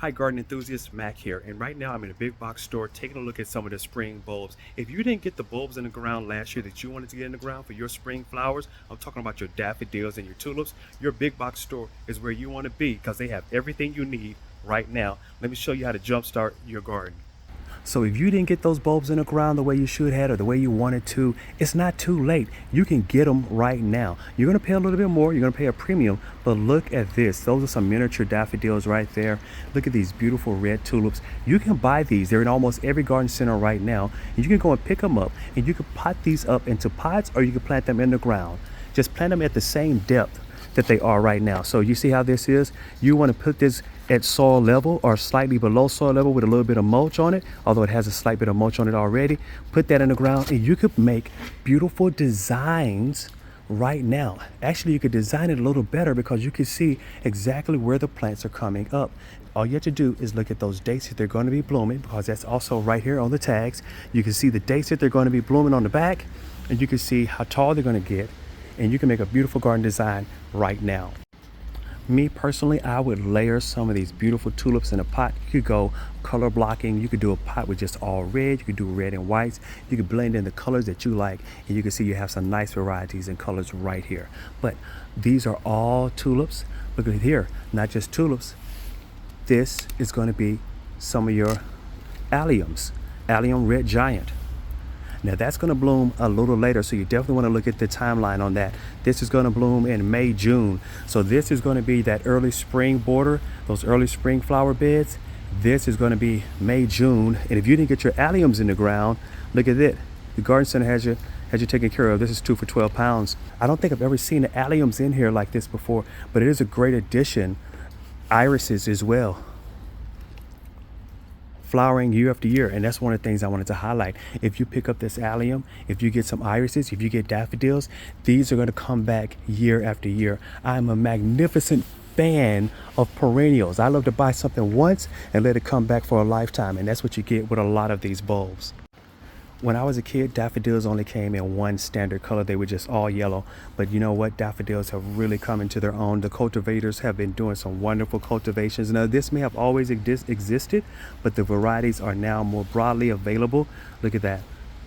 Hi garden enthusiasts, Mac here, and right now I'm in a big box store taking a look at some of the spring bulbs. If you didn't get the bulbs in the ground last year that you wanted to get in the ground for your spring flowers, I'm talking about your daffodils and your tulips, your big box store is where you want to be because they have everything you need right now. Let me show you how to jumpstart your garden. So if you didn't get those bulbs in the ground the way you should have or the way you wanted to, it's not too late. You can get them right now. You're going to pay a little bit more. You're going to pay a premium. But look at this. Those are some miniature daffodils right there. Look at these beautiful red tulips. You can buy these. They're in almost every garden center right now. And you can go and pick them up. And you can pot these up into pots or you can plant them in the ground. Just plant them at the same depth that they are right now. So you see how this is? You want to put this at soil level or slightly below soil level with a little bit of mulch on it, although it has a slight bit of mulch on it already. Put that in the ground and you could make beautiful designs right now. Actually, you could design it a little better because you can see exactly where the plants are coming up. All you have to do is look at those dates that they're going to be blooming, because that's also right here on the tags. You can see the dates that they're going to be blooming on the back, and you can see how tall they're going to get, and you can make a beautiful garden design right now. Me personally, I would layer some of these beautiful tulips in a pot. You could go color blocking. You could do a pot with just all red. You could do red and whites. You could blend in the colors that you like, and you can see you have some nice varieties and colors right here. But these are all tulips. Look at here, not just tulips. This is going to be some of your alliums, allium red giant. Now that's going to bloom a little later, so you definitely want to look at the timeline on that. This is going to bloom in May, June. So this is going to be that early spring border, those early spring flower beds. This is going to be May, June. And if you didn't get your alliums in the ground, look at it. The garden center has you taken care of. This is 2 for £12. I don't think I've ever seen the alliums in here like this before, but it is a great addition. Irises as well, flowering year after year, and that's one of the things I wanted to highlight. If you pick up this allium, if you get some irises, if you get daffodils, these are going to come back year after year. I'm a magnificent fan of perennials. I love to buy something once and let it come back for a lifetime, and that's what you get with a lot of these bulbs. When I was a kid, daffodils only came in one standard color. They were just all yellow. But you know what? Daffodils have really come into their own. The cultivators have been doing some wonderful cultivations. Now, this may have always existed, but the varieties are now more broadly available. Look at that.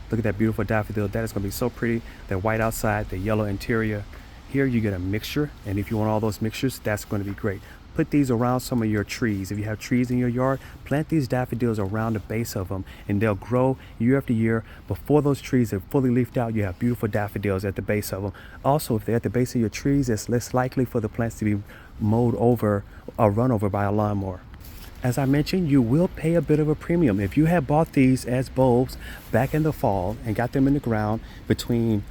Look at that beautiful daffodil. That is going to be so pretty. The white outside, the yellow interior. Here you get a mixture, and if you want all those mixtures, that's going to be great. Put these around some of your trees. If you have trees in your yard, plant these daffodils around the base of them, and they'll grow year after year. Before those trees are fully leafed out, you have beautiful daffodils at the base of them. Also, if they're at the base of your trees, it's less likely for the plants to be mowed over or run over by a lawnmower. As I mentioned, you will pay a bit of a premium. If you had bought these as bulbs back in the fall and got them in the ground between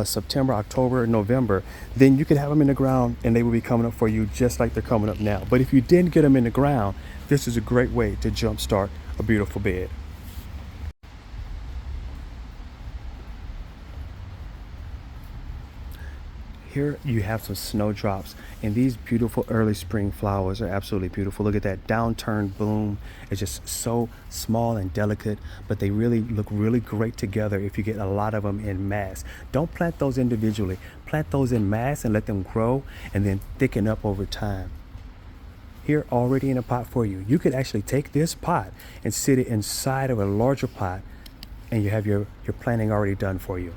September, October, November, then you could have them in the ground and they will be coming up for you just like they're coming up now. But if you didn't get them in the ground, this is a great way to jumpstart a beautiful bed. Here you have some snowdrops, and these beautiful early spring flowers are absolutely beautiful. Look at that downturned bloom. It's just so small and delicate, but they really look really great together if you get a lot of them in mass. Don't plant those individually. Plant those in mass and let them grow and then thicken up over time. Here already in a pot for you. You could actually take this pot and sit it inside of a larger pot, and you have your planting already done for you.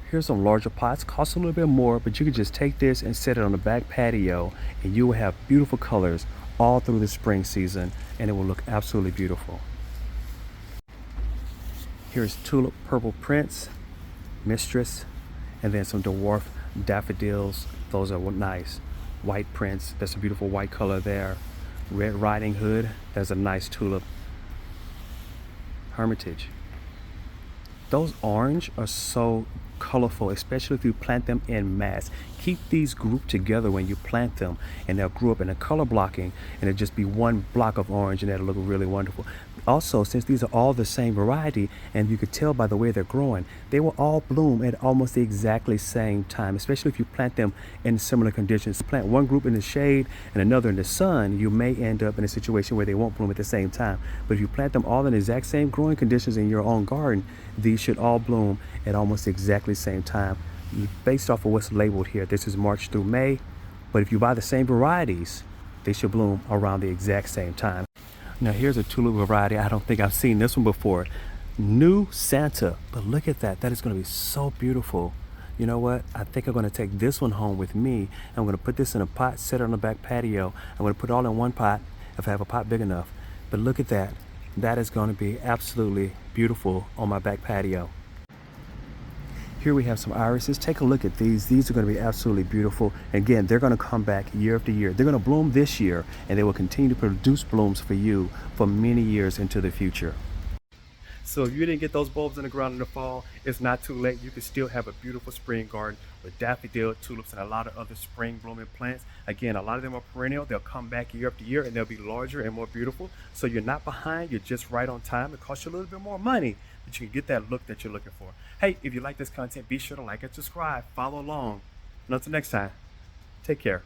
Here's some larger pots, cost a little bit more, but you can just take this and set it on the back patio, and you will have beautiful colors all through the spring season, and it will look absolutely beautiful. Here's tulip purple prince, mistress, and then some dwarf daffodils. Those are nice. White prince, that's a beautiful white color there. Red riding hood, that's a nice tulip. Hermitage. Those orange are so colorful, especially if you plant them in mass. Keep these grouped together when you plant them, and they'll grow up in a color blocking, and it'll just be one block of orange, and that'll look really wonderful. Also, since these are all the same variety, and you could tell by the way they're growing, they will all bloom at almost the exactly same time, especially if you plant them in similar conditions. Plant one group in the shade and another in the sun, you may end up in a situation where they won't bloom at the same time. But if you plant them all in the exact same growing conditions in your own garden, these should all bloom at almost exactly the same time. Based off of what's labeled here, this is March through May. But if you buy the same varieties, they should bloom around the exact same time. Now here's a tulip variety. I don't think I've seen this one before. New Santa. But look at that. That is going to be so beautiful. You know what? I think I'm going to take this one home with me. I'm going to put this in a pot, set it on the back patio. I'm going to put it all in one pot if I have a pot big enough. But look at that. That is going to be absolutely beautiful on my back patio. Here we have some irises. Take a look at these. These are going to be absolutely beautiful. Again, they're going to come back year after year. They're going to bloom this year, and they will continue to produce blooms for you for many years into the future. So if you didn't get those bulbs in the ground in the fall, it's not too late. You can still have a beautiful spring garden with daffodil, tulips, and a lot of other spring blooming plants. Again, a lot of them are perennial. They'll come back year after year, and they'll be larger and more beautiful. So you're not behind. You're just right on time. It costs you a little bit more money, but you can get that look that you're looking for. Hey, if you like this content, be sure to like and subscribe. Follow along. And until next time, take care.